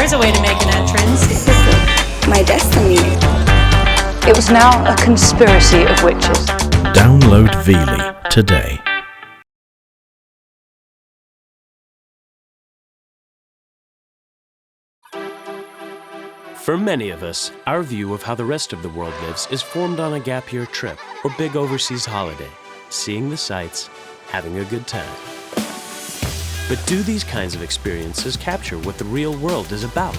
There's a way to make an entrance. This is my destiny. It was now a conspiracy of witches. Download Veely today. For many of us, our view of how the rest of the world lives is formed on a gap year trip or big overseas holiday, seeing the sights, having a good time. But do these kinds of experiences capture what the real world is about?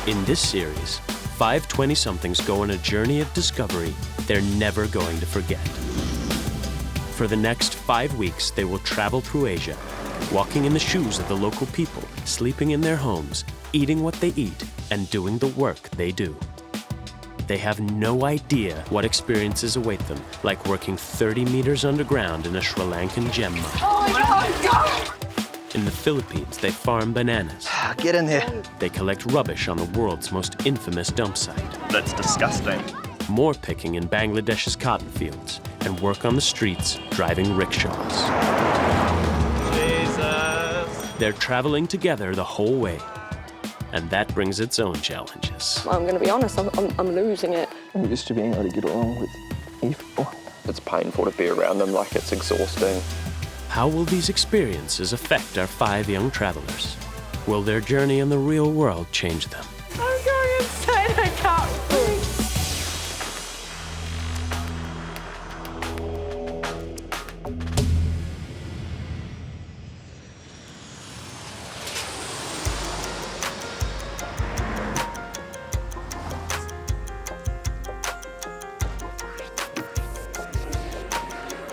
In this series, 5 20-somethings go on a journey of discovery they're never going to forget. For the next 5 weeks, they will travel through Asia, walking in the shoes of the local people, sleeping in their homes, eating what they eat, and doing the work they do. They have no idea what experiences await them, like working 30 meters underground in a Sri Lankan gem mine. Oh my God! In the Philippines, they farm bananas. Get in there. They collect rubbish on the world's most infamous dump site. That's disgusting. More picking in Bangladesh's cotton fields, and work on the streets driving rickshaws. Jesus. They're traveling together the whole way, and that brings its own challenges. I'm going to be honest, I'm losing it. I'm used to being able to get along with everyone. It's painful to be around them, like it's exhausting. How will these experiences affect our 5 young travelers? Will their journey in the real world change them? I'm going insane, I can't breathe.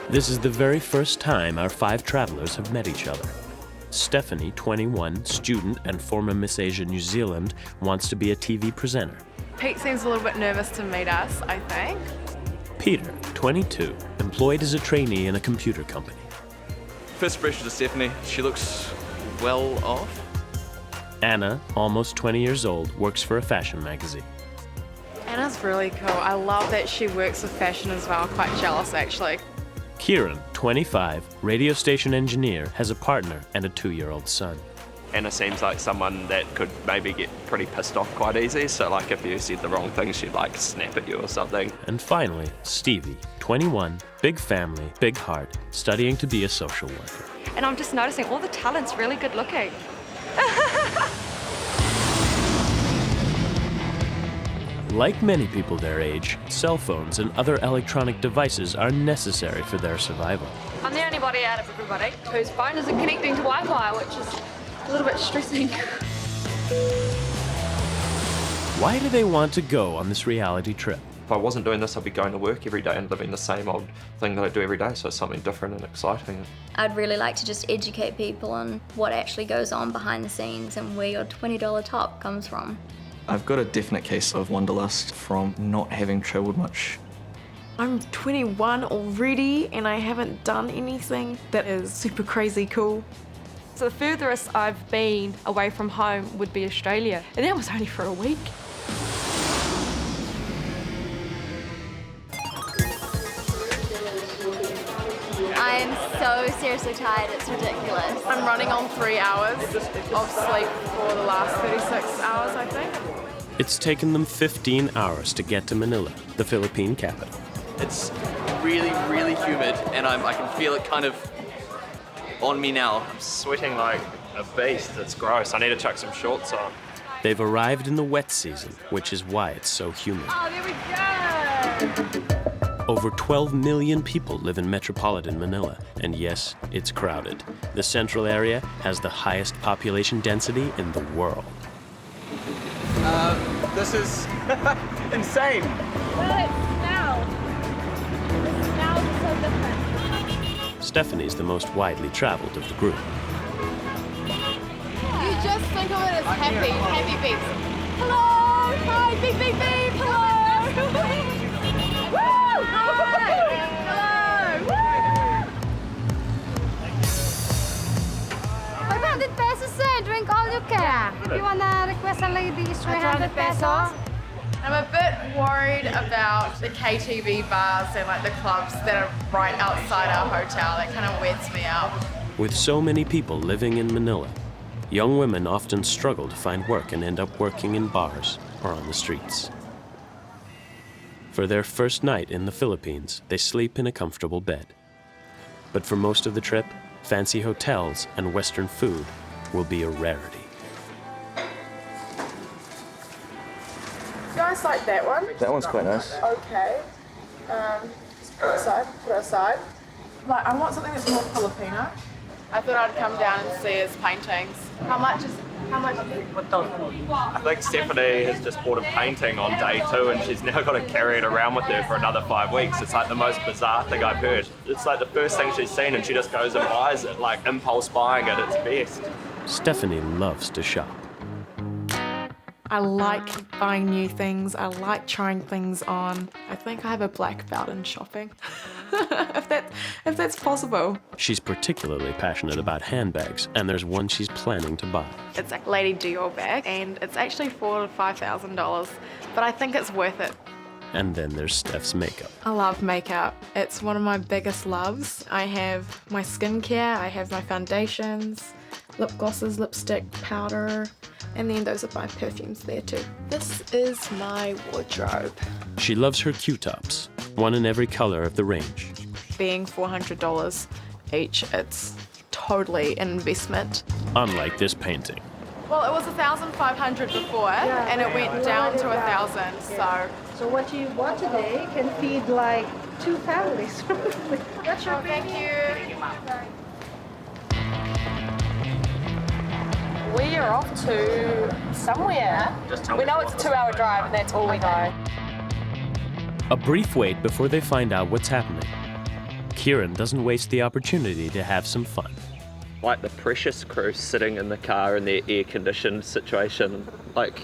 This is the very first time our 5 travelers have met each other. Stephanie, 21, student and former Miss Asia New Zealand, wants to be a TV presenter. Pete seems a little bit nervous to meet us, I think. Peter, 22, employed as a trainee in a computer company. First impression to Stephanie, she looks well off. Anna, almost 20 years old, works for a fashion magazine. Anna's really cool. I love that she works with fashion as well. Quite jealous, actually. Kieran, 25, radio station engineer, has a partner and a 2-year-old son. Anna seems like someone that could maybe get pretty pissed off quite easy, so like if you said the wrong thing, she'd like snap at you or something. And finally, Stevie, 21, big family, big heart, studying to be a social worker. And I'm just noticing all the talent's really good looking. Like many people their age, cell phones and other electronic devices are necessary for their survival. I'm the only body out of everybody whose phone isn't connecting to Wi-Fi, which is a little bit stressing. Why do they want to go on this reality trip? If I wasn't doing this, I'd be going to work every day and living the same old thing that I do every day, so it's something different and exciting. I'd really like to just educate people on what actually goes on behind the scenes and where your $20 top comes from. I've got a definite case of wanderlust from not having travelled much. I'm 21 already and I haven't done anything that is super crazy cool. So the furthest I've been away from home would be Australia, and that was only for a week. I am so seriously tired, it's ridiculous. I'm running on 3 hours of sleep for the last 36 hours, I think. It's taken them 15 hours to get to Manila, the Philippine capital. It's really, really humid, and I can feel it kind of on me now. I'm sweating like a beast, it's gross. I need to chuck some shorts on. They've arrived in the wet season, which is why it's so humid. Oh, there we go! Over 12 million people live in metropolitan Manila, and yes, it's crowded. The central area has the highest population density in the world. This is insane. Well, it smells. The smell is so different. Stephanie's the most widely traveled of the group. You just think of it as happy beeps. Hello! Hi, beep, beep, beep! Hello! Woo! Hi! Hello! Woo! 500 pesos, sir. Drink all you can. If you wanna request a lady, it's 300 pesos. I'm a bit worried about the KTV bars and like the clubs that are right outside our hotel. That kind of weirds me out. With so many people living in Manila, young women often struggle to find work and end up working in bars or on the streets. For their first night in the Philippines, they sleep in a comfortable bed. But for most of the trip, fancy hotels and Western food will be a rarity. You guys like that one? That one's quite nice. Okay. Put it aside. Like, I want something that's more Filipino. I thought I'd come down and see his paintings. How much is it? I think Stephanie has just bought a painting on day 2 and she's now got to carry it around with her for another 5 weeks. It's like the most bizarre thing I've heard. It's like the first thing she's seen and she just goes and buys it, like impulse buying at its best. Stephanie loves to shop. I like buying new things. I like trying things on. I think I have a black belt in shopping, if that's possible. She's particularly passionate about handbags, and there's one she's planning to buy. It's a Lady Dior bag, and it's actually $4,000 to $5,000, but I think it's worth it. And then there's Steph's makeup. I love makeup. It's one of my biggest loves. I have my skincare, I have my foundations, lip glosses, lipstick, powder, and then those are my perfumes there too. This is my wardrobe. She loves her Q-tops, one in every color of the range. Being $400 each, it's totally an investment. Unlike this painting. Well, it was $1,500 before, and it went down to $1,000, so. So what you bought today can feed like 2 families. That's your thank you. We are off to somewhere. We know it's a 2-hour drive, and that's all we know. A brief wait before they find out what's happening. Kieran doesn't waste the opportunity to have some fun. Like the precious crew sitting in the car in their air-conditioned situation, like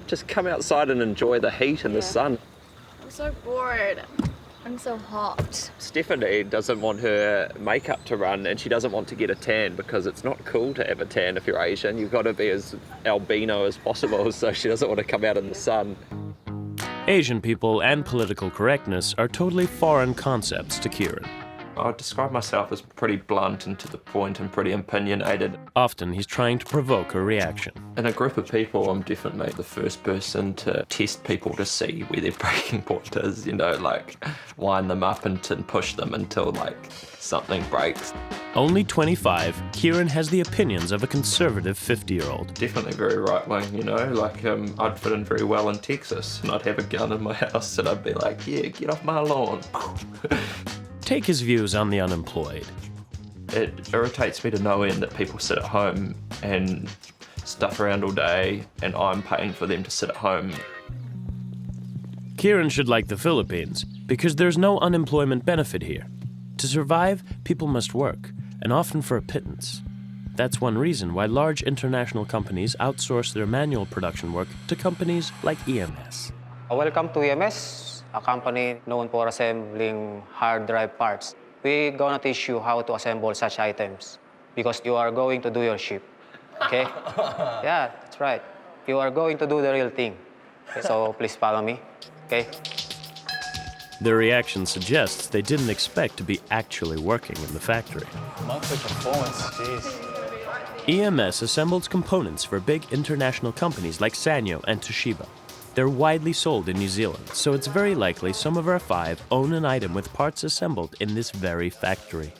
just come outside and enjoy the heat and the sun. I'm so bored. I'm so hot. Stephanie doesn't want her makeup to run and she doesn't want to get a tan because it's not cool to have a tan if you're Asian. You've got to be as albino as possible, so she doesn't want to come out in the sun. Asian people and political correctness are totally foreign concepts to Kieran. I would describe myself as pretty blunt and to the point and pretty opinionated. Often he's trying to provoke a reaction. In a group of people, I'm definitely the first person to test people to see where their breaking point is, you know, like wind them up and push them until like something breaks. Only 25, Kieran has the opinions of a conservative 50-year-old. Definitely very right-wing, you know, like I'd fit in very well in Texas and I'd have a gun in my house and I'd be like, yeah, get off my lawn. Take his views on the unemployed. It irritates me to no end that people sit at home and stuff around all day and I'm paying for them to sit at home. Kieran should like the Philippines because there's no unemployment benefit here. To survive, people must work, and often for a pittance. That's one reason why large international companies outsource their manual production work to companies like EMS. Welcome to EMS, a company known for assembling hard drive parts. We're gonna teach you how to assemble such items because you are going to do your ship, okay? Yeah, that's right. You are going to do the real thing. Okay, so please follow me, okay? Their reaction suggests they didn't expect to be actually working in the factory. Monthly performance, jeez. EMS assembles components for big international companies like Sanyo and Toshiba. They're widely sold in New Zealand, so it's very likely some of our 5 own an item with parts assembled in this very factory.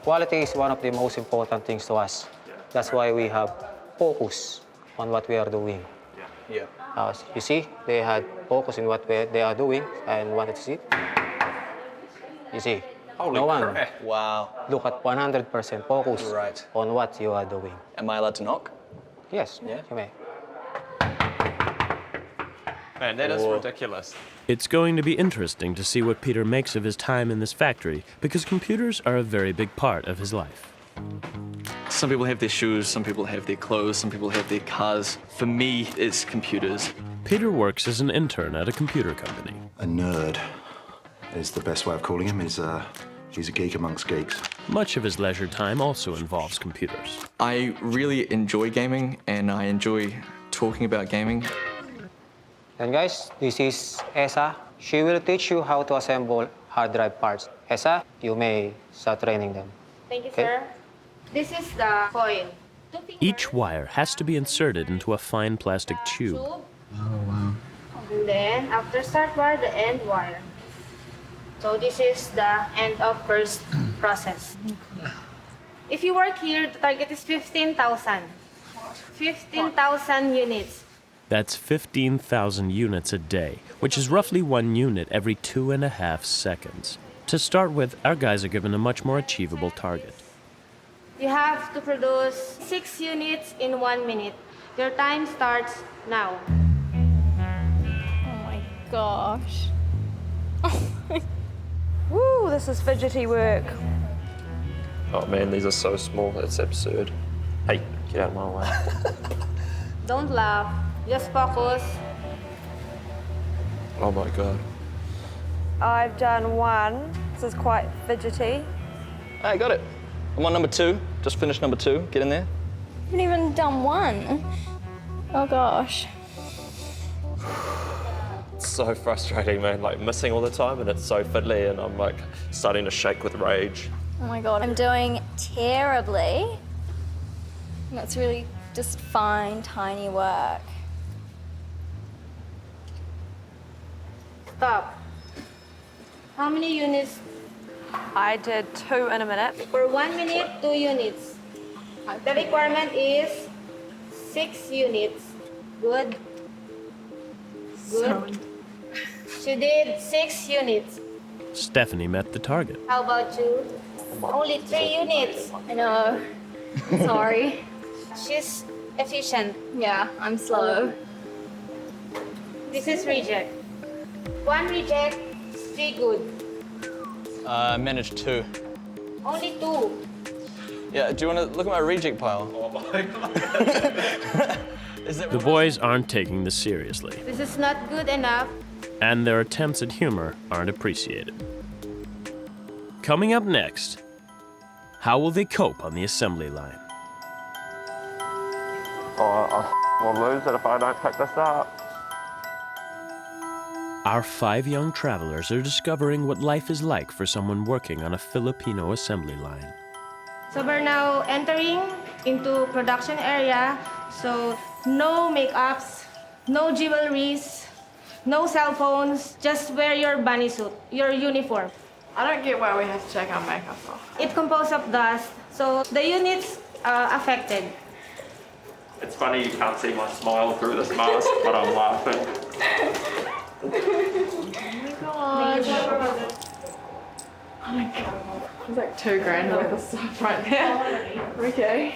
Quality is one of the most important things to us. That's why we have focus on what we are doing. Yeah. You see, they had focus in what they are doing, and what is it? You see, Holy no one. crap. Wow. Look at 100% focus Right. on what you are doing. Am I allowed to knock? Yes, Yeah. you may. Man, that is ridiculous. It's going to be interesting to see what Peter makes of his time in this factory, because computers are a very big part of his life. Some people have their shoes, some people have their clothes, some people have their cars. For me, it's computers. Peter works as an intern at a computer company. A nerd is the best way of calling him. He's a geek amongst geeks. Much of his leisure time also involves computers. I really enjoy gaming, and I enjoy talking about gaming. And guys, this is Esa. She will teach you how to assemble hard drive parts. Esa, you may start training them. Thank you, Okay. sir. This is the coil. Each wire has to be inserted into a fine plastic tube. Oh, wow. And then, after start wire, the end wire. So this is the end of first process. If you work here, the target is 15,000. 15,000 units. That's 15,000 units a day, which is roughly 1 unit every 2.5 seconds. To start with, our guys are given a much more achievable target. You have to produce 6 units in 1 minute. Your time starts now. Oh my gosh. Woo, this is fidgety work. Oh man, these are so small, it's absurd. Hey, get out of my way. Don't laugh, just focus. Oh my god. I've done 1. This is quite fidgety. I got it. I'm on number 2. Just finished number 2. Get in there. I haven't even done 1. Oh gosh. It's so frustrating, man, like missing all the time and it's so fiddly and I'm like starting to shake with rage. Oh my god, I'm doing terribly. That's really just fine, tiny work. Stop. How many units? I did 2 in a minute. For 1 minute, 2 units. The requirement is 6 units. Good. Good. She did 6 units. Stephanie met the target. How about you? Only 3 units. I know. Sorry. She's efficient. Yeah, I'm slow. This is reject. 1 reject, 3 good. I managed 2. Only 2. Yeah, do you want to look at my reject pile? Oh my god. The boys aren't taking this seriously, This is not good enough. and their attempts at humor aren't appreciated. Coming up next, how will they cope on the assembly line? Oh, I will lose it if I don't pick this up. Our 5 young travelers are discovering what life is like for someone working on a Filipino assembly line. So we're now entering into production area. So no makeups, no jewelries, no cell phones, just wear your bunny suit, your uniform. I don't get why we have to take our makeup off. It composed of dust, so the units affected. It's funny you can't see my smile through this mask, but I'm laughing. Oh my god. Oh my god. There's like $2,000 worth of stuff right there. Okay.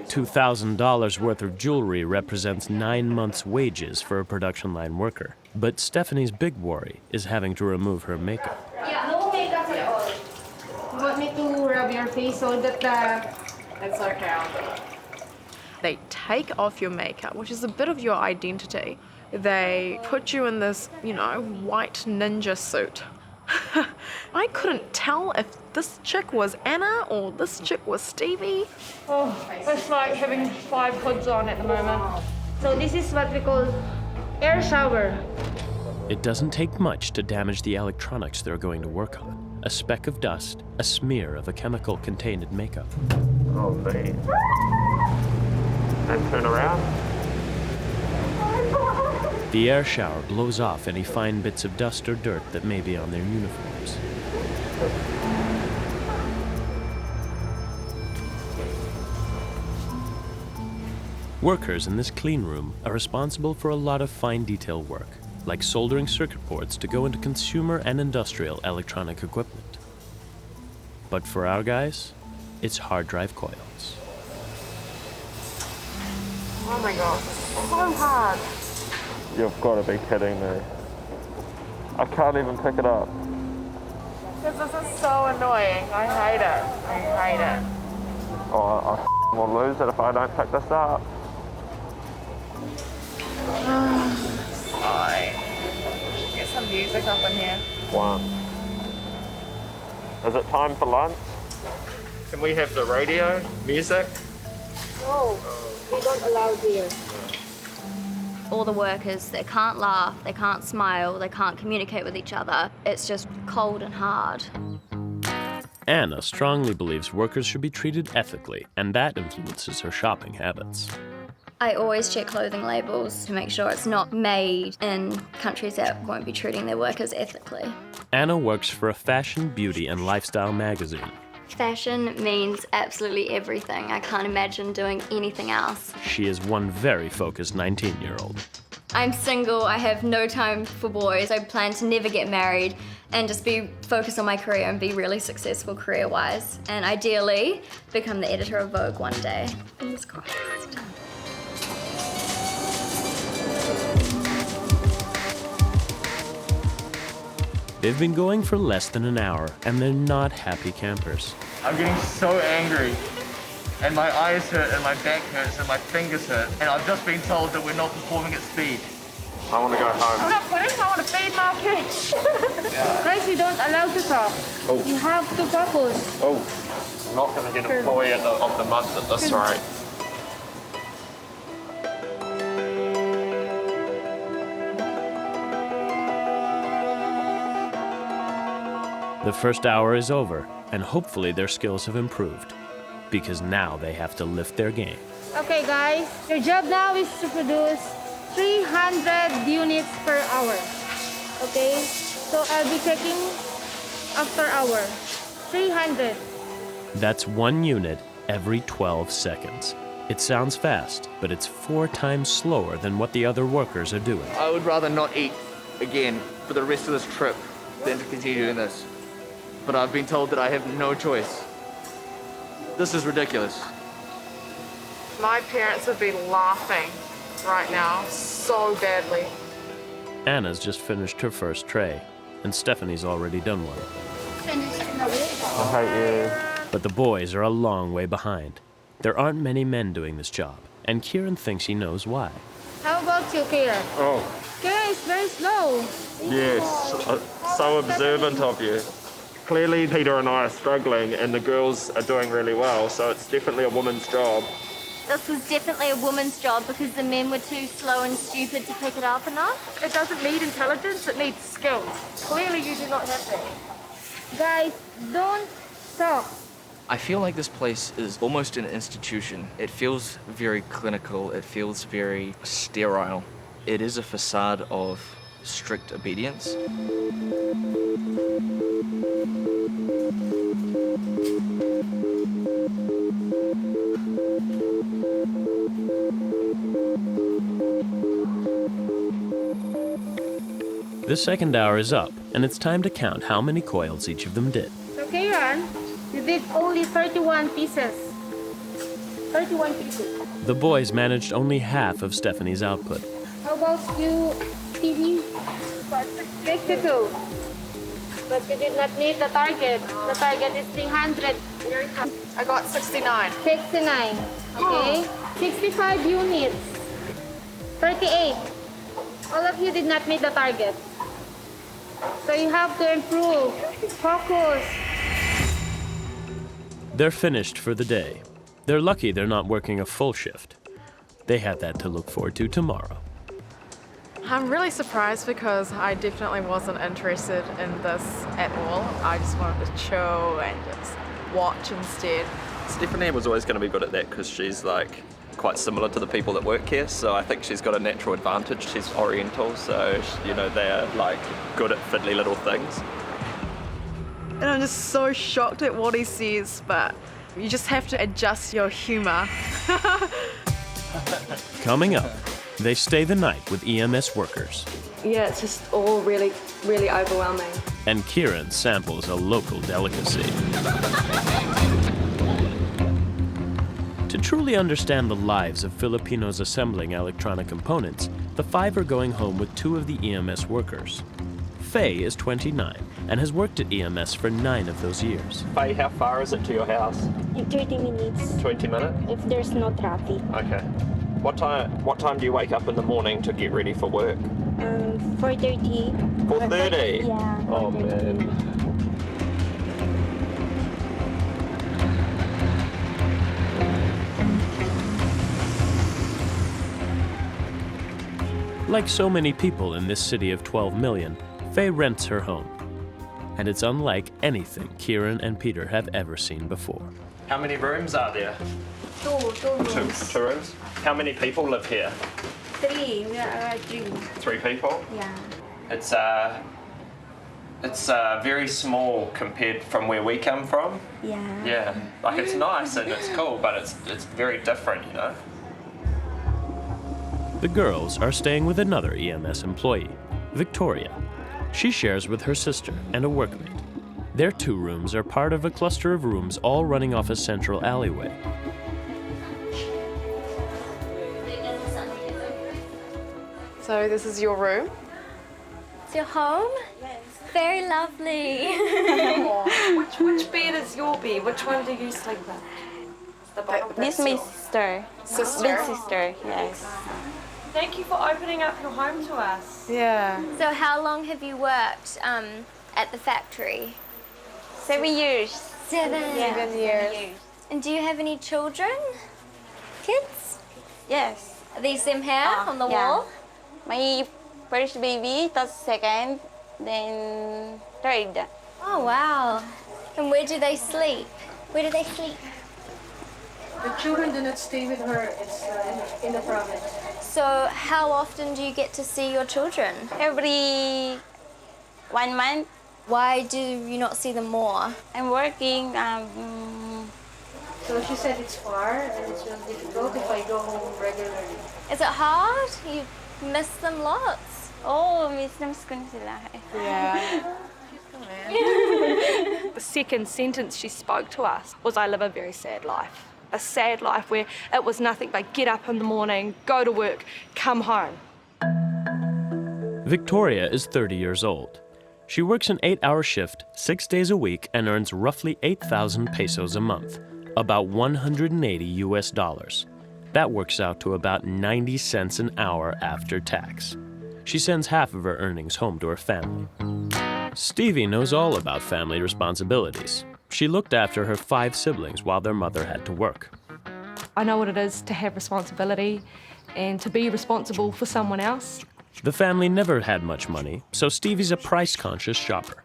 $2,000 worth of jewelry represents 9 months' wages for a production line worker. But Stephanie's big worry is having to remove her makeup. Yeah, no makeup at all. You want me to rub your face so that the... It's okay, I'll do it. They take off your makeup, which is a bit of your identity. They put you in this, white ninja suit. I couldn't tell if this chick was Anna or this chick was Stevie. Oh, it's like having 5 hoods on at the moment. So this is what we call air shower. It doesn't take much to damage the electronics they're going to work on. A speck of dust, a smear of a chemical contained in makeup. Oh, man. And turn around. The air shower blows off any fine bits of dust or dirt that may be on their uniforms. Workers in this clean room are responsible for a lot of fine detail work, like soldering circuit boards to go into consumer and industrial electronic equipment. But for our guys, it's hard drive coils. Oh my god, so hard. You've got to be kidding me. I can't even pick it up. This is so annoying. I hate it. I hate it. Oh, I will lose it if I don't pick this up. Sorry. Get some music up in here. 1. Is it time for lunch? Can we have the radio? Music? No, we don't allow here. All the workers, they can't laugh, they can't smile, they can't communicate with each other. It's just cold and hard. Anna strongly believes workers should be treated ethically, and that influences her shopping habits. I always check clothing labels to make sure it's not made in countries that won't be treating their workers ethically. Anna works for a fashion, beauty, and lifestyle magazine. Fashion means absolutely everything. I can't imagine doing anything else. She is one very focused 19-year-old. I'm single, I have no time for boys. I plan to never get married and just be focused on my career and be really successful career-wise. And ideally, become the editor of Vogue one day. Fingers crossed. They've been going for less than an hour, and they're not happy campers. I'm getting so angry, and my eyes hurt, and my back hurts, and my fingers hurt, and I've just been told that we're not performing at speed. I want to go home. I'm not putting, I want to feed my kids. Guys, you don't allow to talk. Oh. You have to focus. Oh, I'm not going to get employee of the month at this rate. The first hour is over, and hopefully their skills have improved, because now they have to lift their game. Okay, guys, your job now is to produce 300 units per hour. Okay, so I'll be checking after hour. 300. That's 1 unit every 12 seconds. It sounds fast, but it's 4 times slower than what the other workers are doing. I would rather not eat again for the rest of this trip than to continue doing this. But I've been told that I have no choice. This is ridiculous. My parents would be laughing right now so badly. Anna's just finished her first tray, and Stephanie's already done one. I hate you. But the boys are a long way behind. There aren't many men doing this job, and Kieran thinks he knows why. How about you, Kira? Oh. Kira is very slow. Yes, so observant of you. Clearly Peter and I are struggling and the girls are doing really well, so it's definitely a woman's job. This was definitely a woman's job because the men were too slow and stupid to pick it up enough. It doesn't need intelligence, it needs skills. Clearly you do not have that. Guys, don't talk. I feel like this place is almost an institution. It feels very clinical, it feels very sterile. It is a facade of strict obedience. The second hour is up, and it's time to count how many coils each of them did. So, Kieran, you did only 31 pieces. 31 pieces. The boys managed only half of Stephanie's output. How about you, Stevie? 62. But you did not meet the target. The target is 300. I got 69. 69. Okay. 65 units. 38. All of you did not meet the target. So you have to improve. Focus. They're finished for the day. They're lucky they're not working a full shift. They have that to look forward to tomorrow. I'm really surprised because I definitely wasn't interested in this at all. I just wanted to chill and just watch instead. Stephanie was always going to be good at that because she's like quite similar to the people that work here, so I think she's got a natural advantage. She's Oriental, so they're like good at fiddly little things. And I'm just so shocked at what he says, but you just have to adjust your humor. Coming up, they stay the night with EMS workers. Yeah, it's just all really, really overwhelming. And Kieran samples a local delicacy. To truly understand the lives of Filipinos assembling electronic components, the 5 are going home with 2 of the EMS workers. Faye is 29 and has worked at EMS for 9 of those years. Faye, how far is it to your house? In 30 minutes. 20 minutes? If there's no traffic. Okay. What time do you wake up in the morning to get ready for work? 4:30. 4:30? Yeah. Oh man. Like so many people in this city of 12 million, Faye rents her home. and it's unlike anything Kieran and Peter have ever seen before. How many rooms are there? Two rooms. Two rooms? How many people live here? Three. We are three. 3 people? Yeah. It's very small compared from where we come from. Yeah. Yeah, like it's nice and it's cool, but it's very different, you know? The girls are staying with another EMS employee, Victoria. She shares with her sister and a workmate. Their 2 rooms are part of a cluster of rooms all running off a central alleyway. So this is your room? It's your home? Yes. Very lovely. Which bed is your bed? Which one do you sleep in? This is my sister. Sister? Big sister, yes. Thank you for opening up your home to us. Yeah. So how long have you worked at the factory? 7 years. 7. Yeah. 7 years. And do you have any children? Kids? Yes. Are these them here on the yeah. wall? My first baby, that's second, then third. Oh, wow. And where do they sleep? Where do they sleep? The children do not stay with her. It's in the province. So how often do you get to see your children? Every 1 month. Why do you not see them more? I'm working. So she said it's far and it's really difficult if I go home regularly. Is it hard? You miss them lots? Oh, miss them sila. Yeah. The second sentence she spoke to us was, I live a very sad life. A sad life where it was nothing but get up in the morning, go to work, come home. Victoria is 30 years old. She works an 8-hour shift, 6 days a week, and earns roughly 8,000 pesos a month, about $180 US. That works out to about 90 cents an hour after tax. She sends half of her earnings home to her family. Stevie knows all about family responsibilities. She looked after her 5 siblings while their mother had to work. I know what it is to have responsibility and to be responsible for someone else. The family never had much money, so Stevie's a price-conscious shopper.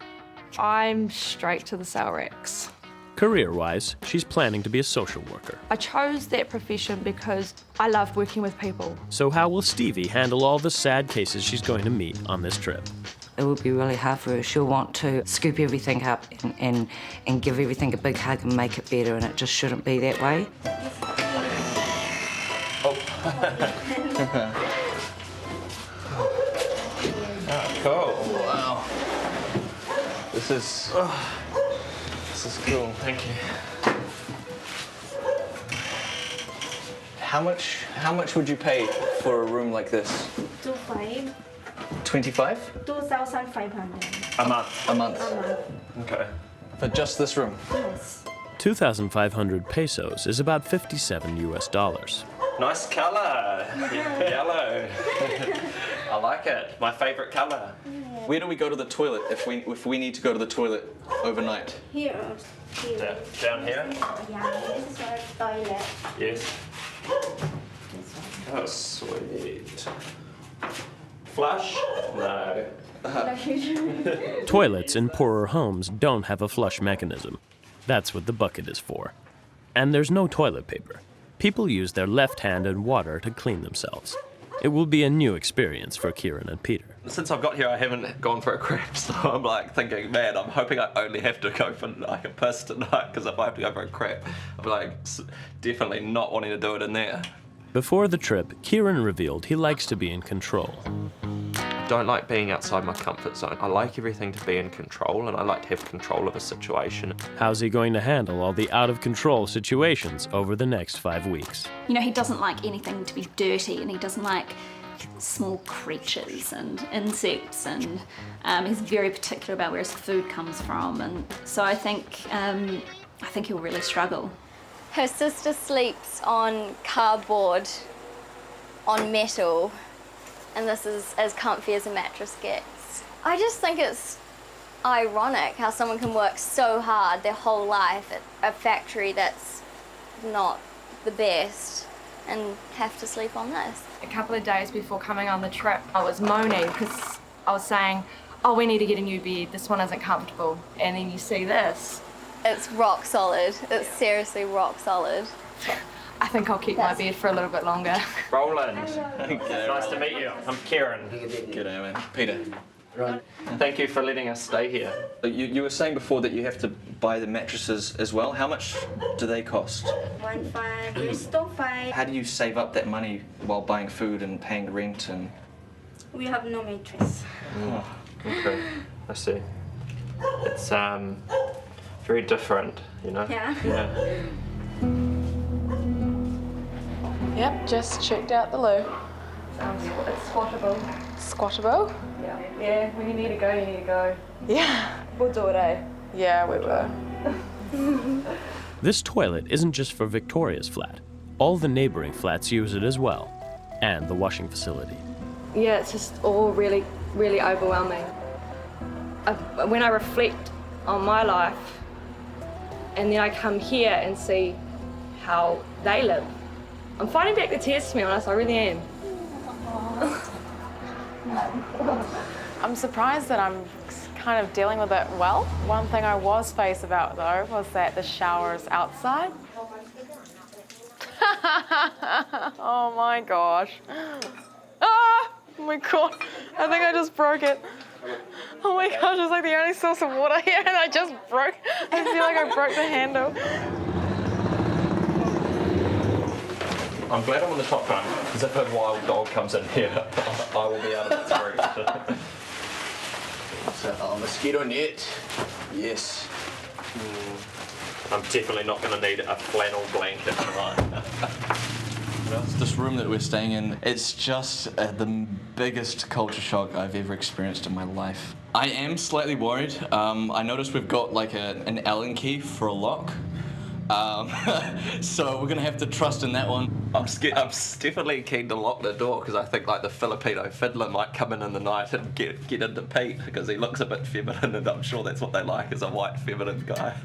I'm straight to the sale racks. Career-wise, she's planning to be a social worker. I chose that profession because I love working with people. So how will Stevie handle all the sad cases she's going to meet on this trip? It will be really hard for her. She'll want to scoop everything up and give everything a big hug and make it better, and it just shouldn't be that way. Oh. Cool. Wow. This is cool. Thank you. How much would you pay for a room like this? 2,500. 25? 2,500. A month? A month. Okay. For just this room? Yes. 2,500 pesos is about $57 US. Nice colour. Yellow. I like it. My favourite colour. Where do we go to the toilet if we need to go to the toilet overnight? Here. Down here? Yeah, this is our toilet. Yes. Oh, sweet. Flush? No. Toilets in poorer homes don't have a flush mechanism. That's what the bucket is for. And there's no toilet paper. People use their left hand and water to clean themselves. It will be a new experience for Kieran and Peter. Since I've got here, I haven't gone for a crap, so I'm like thinking, man, I'm hoping I only have to go for like a piss tonight, because if I have to go for a crap, I'm like definitely not wanting to do it in there. Before the trip, Kieran revealed he likes to be in control. I don't like being outside my comfort zone. I like everything to be in control, and I like to have control of a situation. How's he going to handle all the out-of-control situations over the next 5 weeks? You know, he doesn't like anything to be dirty, and he doesn't like small creatures and insects, and he's very particular about where his food comes from, and so I think he'll really struggle. Her sister sleeps on cardboard, on metal, and this is as comfy as a mattress gets. I just think it's ironic how someone can work so hard their whole life at a factory that's not the best and have to sleep on this. A couple of days before coming on the trip, I was moaning because I was saying, oh, we need to get a new bed, this one isn't comfortable. And then you see this. It's rock solid. It's seriously rock solid. I think I'll keep my bed for a little bit longer. Roland. Nice to meet you. I'm Kieran. G'day, man. Peter. Right. Thank you for letting us stay here. You were saying before that you have to buy the mattresses as well. How much do they cost? 1.5, it's still 5. How do you save up that money while buying food and paying rent and... We have no mattress. Oh, okay. I see. It's very different, you know? Yeah. Yep, just checked out the loo. It's squattable. Squattable? Yeah, when you need to go, you need to go. Yeah. We'll do it, eh? Yeah, we were. This toilet isn't just for Victoria's flat. All the neighboring flats use it as well, and the washing facility. Yeah, it's just all really, really overwhelming. When I reflect on my life, and then I come here and see how they live, I'm finding back the tears, to be honest, I really am. I'm surprised that I'm kind of dealing with it well. One thing I was faced about though was that the shower is outside. Oh my gosh. Ah! Oh my god, I think I just broke it. Oh my gosh, it's like the only source of water here and I just broke, I feel like I broke the handle. I'm glad I'm on the top one, because if a wild dog comes in here, I will be out of its reach. So, mosquito net. Yes. I'm definitely not going to need a flannel blanket tonight. This room that we're staying in, it's just the biggest culture shock I've ever experienced in my life. I am slightly worried. I noticed we've got like an Allen key for a lock. So we're gonna have to trust in that one. I'm definitely keen to lock the door because I think like the Filipino fiddler might come in the night and get into Pete because he looks a bit feminine and I'm sure that's what they like is a white feminine guy.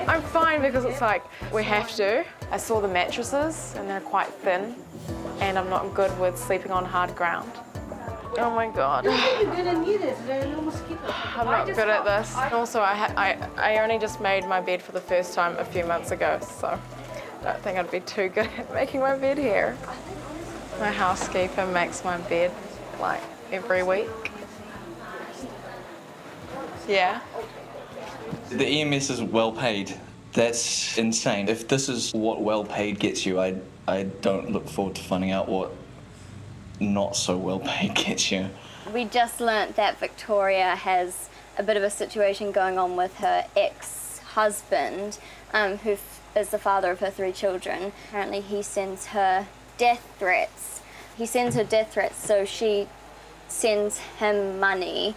I'm fine because it's like, we have to. I saw the mattresses and they're quite thin and I'm not good with sleeping on hard ground. Oh my god. You're gonna need it. There are no mosquitoes. I'm not good at this. Also, I only just made my bed for the first time a few months ago, so I don't think I'd be too good at making my bed here. My housekeeper makes my bed like every week. Yeah. The EMS is well paid. That's insane. If this is what well paid gets you, I don't look forward to finding out what not so well paid gets you. We just learnt that Victoria has a bit of a situation going on with her ex-husband, who is the father of her 3 children. Apparently he sends her death threats. He sends her death threats, so she sends him money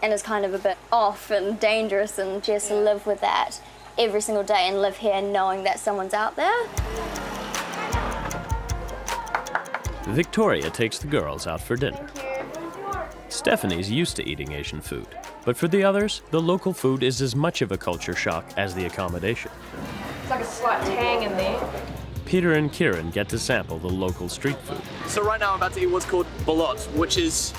and is kind of a bit off and dangerous, and she has to live with that every single day and live here knowing that someone's out there. Victoria takes the girls out for dinner. Stephanie's used to eating Asian food, but for the others, the local food is as much of a culture shock as the accommodation. It's like a slight tang in there. Peter and Kieran get to sample the local street food. So right now I'm about to eat what's called balot, which is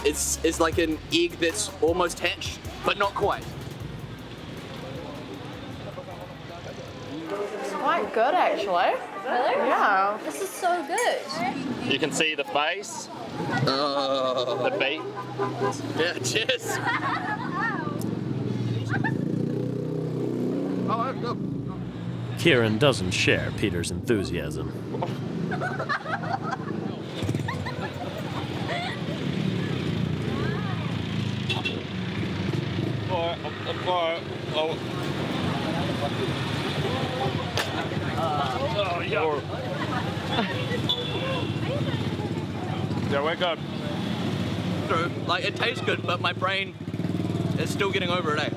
like an egg that's almost hatched, but not quite. It's quite good actually. Really? Yeah. This is so good. You can see the face, the beak. Yeah, cheers. Kieran doesn't share Peter's enthusiasm. Yeah, we're good. Like, it tastes good, but my brain is still getting over it, eh?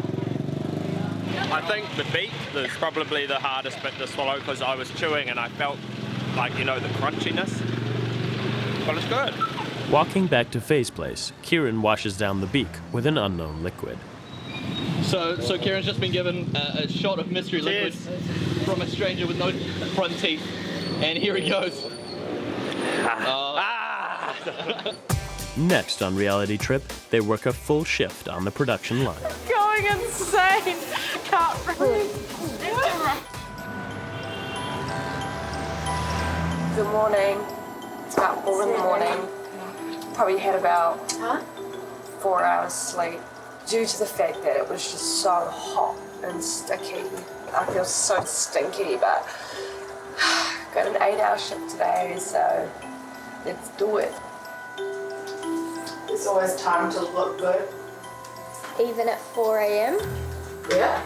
I think the beak is probably the hardest bit to swallow because I was chewing and I felt like, you know, the crunchiness. But it's good. Walking back to Faye's place, Kieran washes down the beak with an unknown liquid. So Kieran's just been given a shot of mystery liquid from a stranger with no front teeth. And here he goes. Next on Reality Trip, they work a full shift on the production line. Going insane. Can't breathe. Good morning. It's about 4 in the morning. Probably had about 4 hours sleep due to the fact that it was just so hot and sticky. I feel so stinky, but got an 8-hour shift today, so let's do it. It's always time to look good. Even at 4 a.m. Yeah.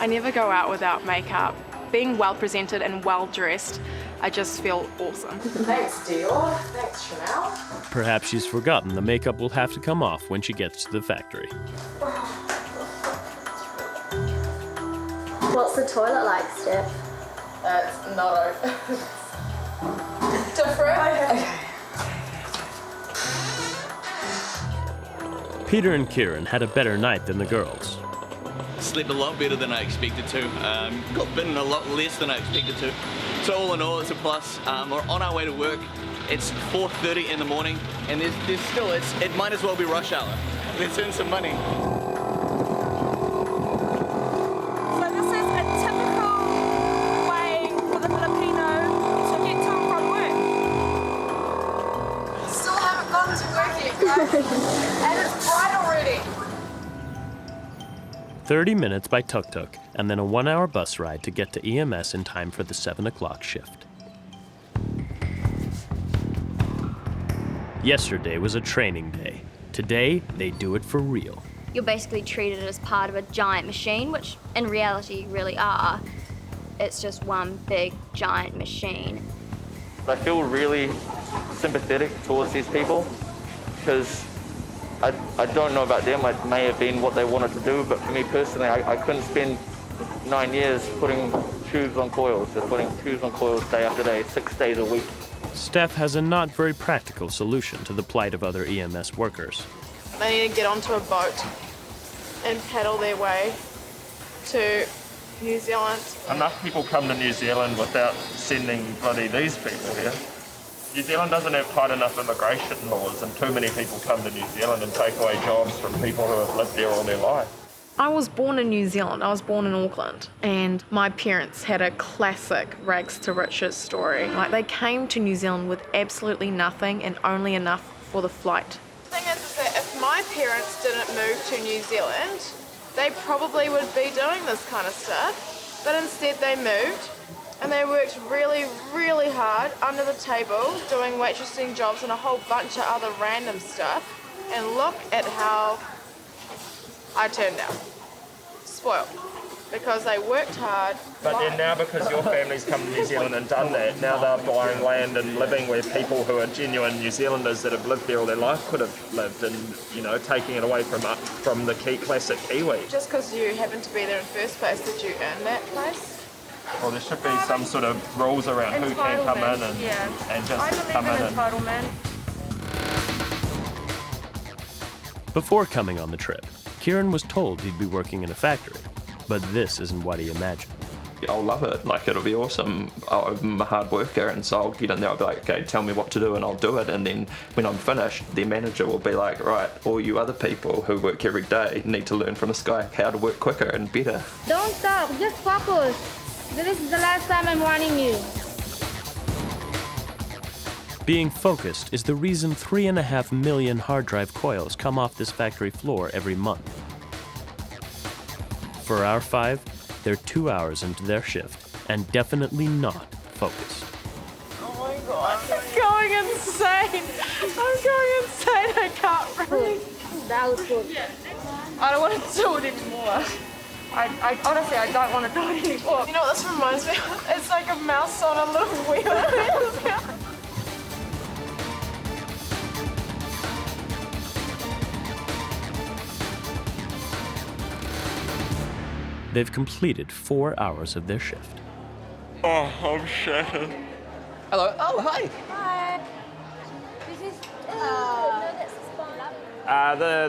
I never go out without makeup. Being well presented and well dressed, I just feel awesome. Thanks, Dior. Thanks, Chanel. Perhaps she's forgotten the makeup will have to come off when she gets to the factory. What's the toilet like, Steph? It's not different. Okay. Peter and Kieran had a better night than the girls. Slept a lot better than I expected to. Got bitten a lot less than I expected to. So all in all, it's a plus. We're on our way to work. It's 4:30 in the morning, and there's still, it might as well be rush hour. Let's earn some money. So this is a typical way for the Filipino to get to and from work. Still haven't gotten to work yet, guys. And it's bright already. 30 minutes by tuk-tuk, and then a 1-hour bus ride to get to EMS in time for the 7 o'clock shift. Yesterday was a training day. Today, they do it for real. You're basically treated as part of a giant machine, which in reality you really are. It's just one big giant machine. I feel really sympathetic towards these people because I don't know about them. It may have been what they wanted to do, but for me personally, I couldn't spend 9 years putting tubes on coils, just putting tubes on coils day after day, 6 days a week. Steph has a not very practical solution to the plight of other EMS workers. They need to get onto a boat and paddle their way to New Zealand. Enough people come to New Zealand without sending bloody these people here. New Zealand doesn't have tight enough immigration laws, and too many people come to New Zealand and take away jobs from people who have lived there all their life. I was born in New Zealand. I was born in Auckland, and my parents had a classic rags to riches story. Like, they came to New Zealand with absolutely nothing and only enough for the flight. The thing is that if my parents didn't move to New Zealand, they probably would be doing this kind of stuff. But instead they moved, and they worked really, really hard under the table doing waitressing jobs and a whole bunch of other random stuff. And look at how I turned out. Spoiled. Because they worked hard. But then now, because your family's come to New Zealand and done that, now they're buying land and living where people who are genuine New Zealanders that have lived there all their life could have lived, and, you know, taking it away from the classic Kiwi. Just because you happen to be there in first place, did you earn that place? Well, there should be some sort of rules around who can come in and just come in. Entitlement. Before coming on the trip, Kieran was told he'd be working in a factory, but this isn't what he imagined. I'll love it, like it'll be awesome. I'm a hard worker, and so I'll get in there, I'll be like, okay, tell me what to do and I'll do it, and then when I'm finished, their manager will be like, right, all you other people who work every day need to learn from this guy how to work quicker and better. Don't stop, just focus. This is the last time I'm warning you. Being focused is the reason 3.5 million hard drive coils come off this factory floor every month. For hour 5, they're 2 hours into their shift and definitely not focused. Oh my god, I'm going insane. I'm going insane. I can't breathe. That was good. I don't want to do it anymore. I honestly, I don't want to do it anymore. You know what this reminds me of? It's like a mouse on a little wheel. They've completed 4 hours of their shift. Oh, I'm shattered. Hello. Oh, hi. Hi. This is,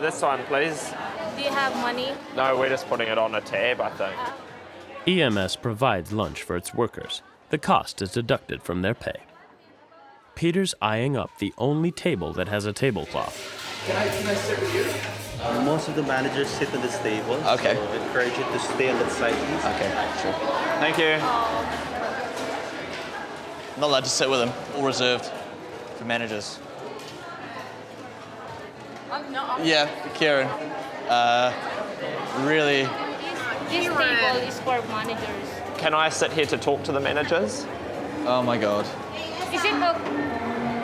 This one, please. do you have money? No, we're just putting it on a tab, I think. EMS provides lunch for its workers. The cost is deducted from their pay. Peter's eyeing up the only table that has a tablecloth. Can I sit with you? Most of the managers sit at this table. Okay. So I encourage you to stay on that side, please. Okay, sure. Thank you. Not allowed to sit with them. All reserved for managers. I'm not. Yeah, Kieran. Really. This table is for managers. Can I sit here to talk to the managers? Oh my God. Is it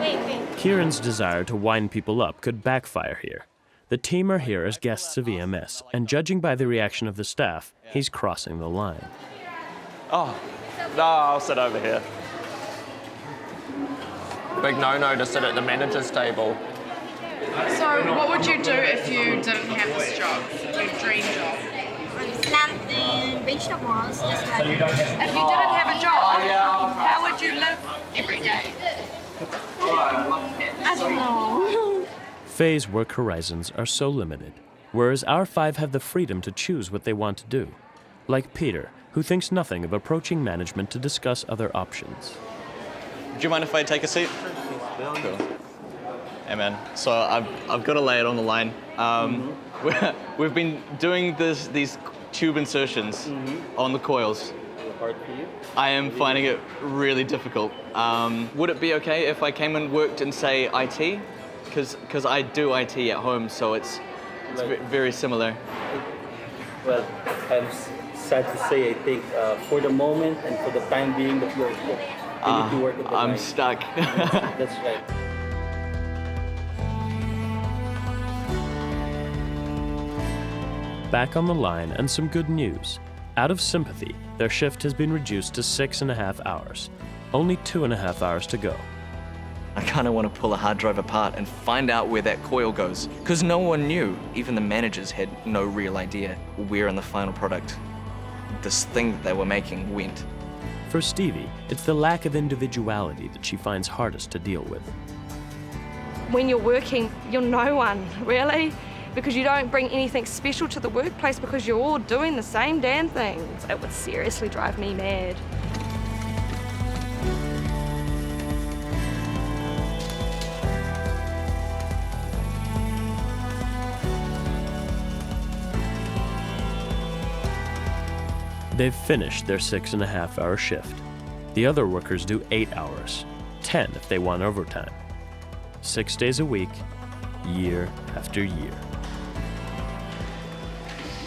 wait. Kieran's desire to wind people up could backfire here. The team are here as guests of EMS, and judging by the reaction of the staff, he's crossing the line. Oh, no, I'll sit over here. Big no-no to sit at the manager's table. So what would you do if you didn't have this job, your dream job? Planting vegetables, just like... If you didn't have a job, how would you live every day? I don't know. Faye's work horizons are so limited, whereas our 5 have the freedom to choose what they want to do. Like Peter, who thinks nothing of approaching management to discuss other options. Do you mind if I take a seat? Cool. Hey man, so I've got to lay it on the line. We've been doing these tube insertions on the coils. Hard for you? I am finding it really difficult. Would it be okay if I came and worked in, say, IT? Because I do IT at home, so it's very similar. Well, I'm sad to say, I think for the moment and for the time being that you're here, you need to work at the I'm line. stuck. That's right. Back on the line, and some good news. Out of sympathy, their shift has been reduced to 6.5 hours. Only 2.5 hours to go. I kind of want to pull a hard drive apart and find out where that coil goes. Because no one knew, even the managers had no real idea where in the final product this thing that they were making went. For Stevie, it's the lack of individuality that she finds hardest to deal with. When you're working, you're no one, really, because you don't bring anything special to the workplace because you're all doing the same damn things. It would seriously drive me mad. They've finished their 6.5 hour shift. The other workers do 8 hours, 10 if they want overtime. 6 days a week, year after year.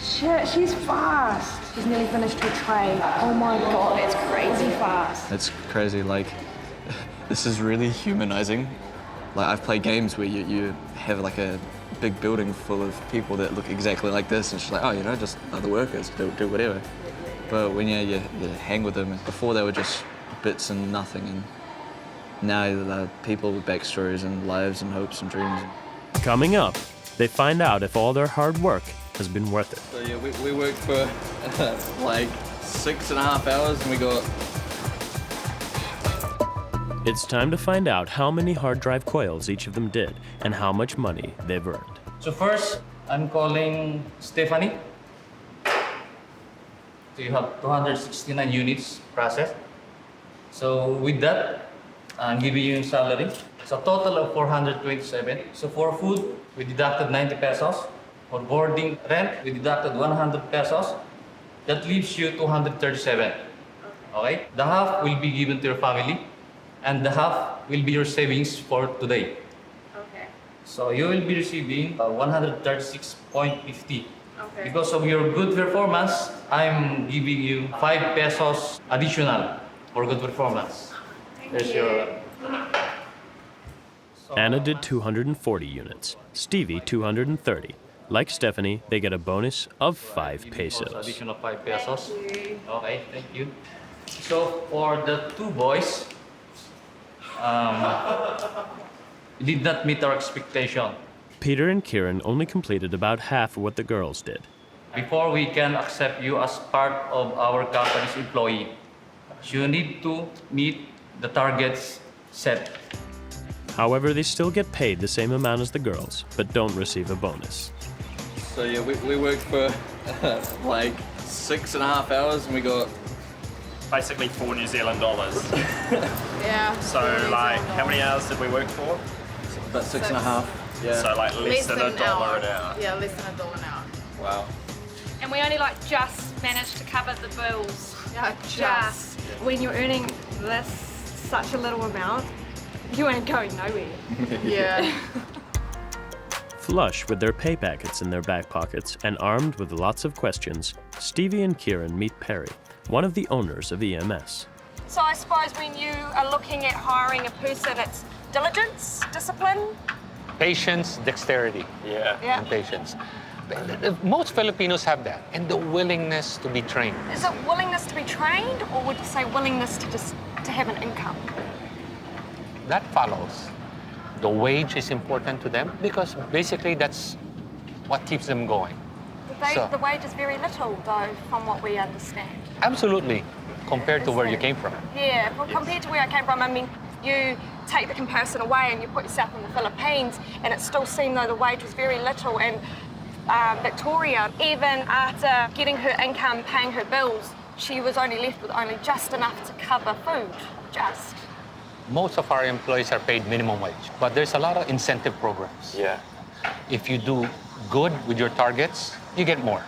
Shit, she's fast. She's nearly finished her tray. Oh my God, it's crazy fast. It's crazy, like, this is really humanizing. Like, I've played games where you have like a big building full of people that look exactly like this, and she's like, oh, you know, just other workers, do whatever. But when you hang with them, before they were just bits and nothing, and now they're people with backstories and lives and hopes and dreams. Coming up, they find out if all their hard work has been worth it. So yeah, we worked for like 6.5 hours, and we got... It's time to find out how many hard drive coils each of them did and how much money they've earned. So first, I'm calling Stephanie. So you have 269 units processed. So with that, I'm giving you salary. It's a total of 427. So for food, we deducted 90 pesos. For boarding rent, we deducted 100 pesos. That leaves you 237. Okay? The half will be given to your family, and the half will be your savings for today. Okay. So you will be receiving 136.50. Okay. Because of your good performance, I'm giving you 5 pesos additional for good performance. There's your... Anna did 240 units, Stevie 230. Like Stephanie, they get a bonus of 5 pesos. Additional 5 pesos. Okay, thank you. So for the two boys, did not meet our expectation. Peter and Kieran only completed about half of what the girls did. Before we can accept you as part of our company's employee, you need to meet the targets set. However, they still get paid the same amount as the girls, but don't receive a bonus. So yeah, we worked for like 6.5 hours, and we got basically $4 New Zealand dollars. Yeah. So like, how many hours did we work for? About 6.5. Yeah. So like less than $1 an hour. Yeah, less than $1 an hour. Wow. And we only like just managed to cover the bills. Yeah, Just. When you're earning this, such a little amount, you ain't going nowhere. Yeah. Flush with their pay packets in their back pockets and armed with lots of questions, Stevie and Kieran meet Perry, one of the owners of EMS. So I suppose when you are looking at hiring a person, it's diligence, discipline. Patience, dexterity. Yeah. And patience. Most Filipinos have that, and the willingness to be trained. Is it willingness to be trained, or would you say willingness to have an income? That follows. The wage is important to them because basically that's what keeps them going. The wage is very little, though, from what we understand. Absolutely, compared to where you came from. Yeah, well, compared to where I came from, I mean, you take the comparison away and you put yourself in the Philippines, and it still seemed though the wage was very little. And Victoria, even after getting her income, paying her bills, she was only left with only just enough to cover food, just. Most of our employees are paid minimum wage, but there's a lot of incentive programs. Yeah. If you do good with your targets, you get more.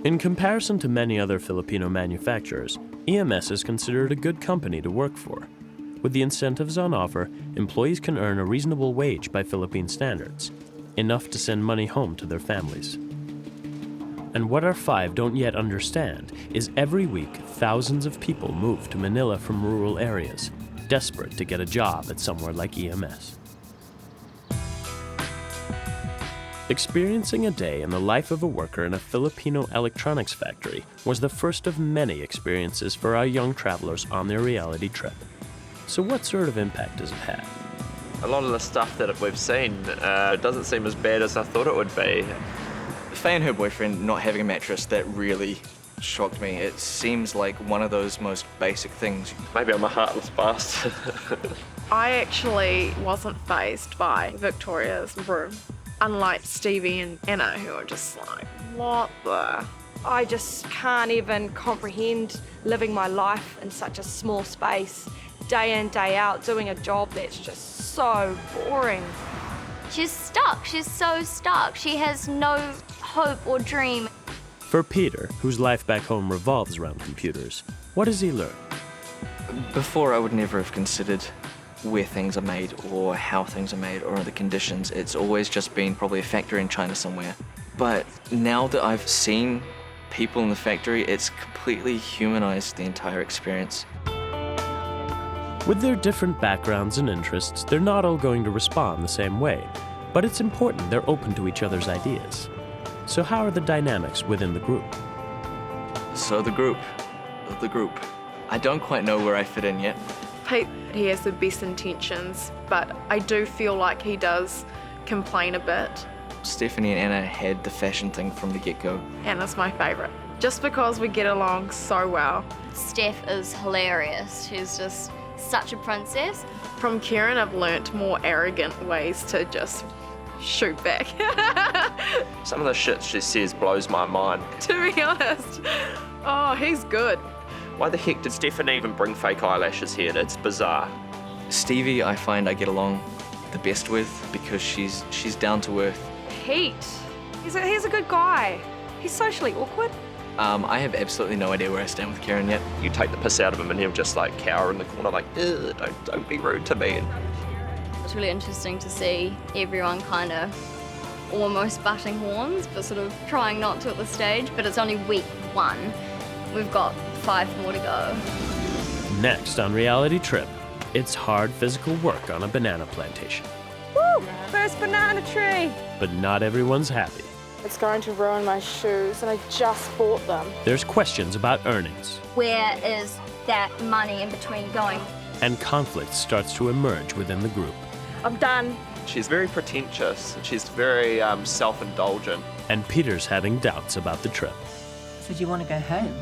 In comparison to many other Filipino manufacturers, EMS is considered a good company to work for. With the incentives on offer, employees can earn a reasonable wage by Philippine standards, enough to send money home to their families. And what our five don't yet understand is every week thousands of people move to Manila from rural areas, desperate to get a job at somewhere like EMS. Experiencing a day in the life of a worker in a Filipino electronics factory was the first of many experiences for our young travelers on their reality trip. So what sort of impact does it have? A lot of the stuff that we've seen doesn't seem as bad as I thought it would be. Faye and her boyfriend not having a mattress, that really shocked me. It seems like one of those most basic things. Maybe I'm a heartless bastard. I actually wasn't fazed by Victoria's room, unlike Stevie and Anna, who are just like, what the? I just can't even comprehend living my life in such a small space, day in, day out, doing a job that's just so boring. She's stuck. She's so stuck. She has no hope or dream. For Peter, whose life back home revolves around computers, what does he learn? Before, I would never have considered where things are made or how things are made or the conditions. It's always just been probably a factory in China somewhere. But now that I've seen people in the factory, it's completely humanized the entire experience. With their different backgrounds and interests, they're not all going to respond the same way, but it's important they're open to each other's ideas. So how are the dynamics within the group? So the group. I don't quite know where I fit in yet. Pete, he has the best intentions, but I do feel like he does complain a bit. Stephanie and Anna had the fashion thing from the get-go. Anna's my favourite, just because we get along so well. Steph is hilarious. She's just such a princess. From Kieran, I've learnt more arrogant ways to just shoot back. Some of the shit she says blows my mind. To be honest. Oh, he's good. Why the heck did Stephanie even bring fake eyelashes here? It's bizarre. Stevie, I find I get along the best with because she's down to earth. Pete, he's a good guy. He's socially awkward. I have absolutely no idea where I stand with Kieran yet. You take the piss out of him and he'll just like cower in the corner like, don't be rude to me. It's really interesting to see everyone kind of almost butting horns, but sort of trying not to at this stage. But it's only week 1. We've got 5 more to go. Next on Reality Trip, it's hard physical work on a banana plantation. Woo! First banana tree! But not everyone's happy. It's going to ruin my shoes, and I just bought them. There's questions about earnings. Where is that money in between going? And conflict starts to emerge within the group. I'm done. She's very pretentious. She's very self-indulgent. And Peter's having doubts about the trip. So do you want to go home?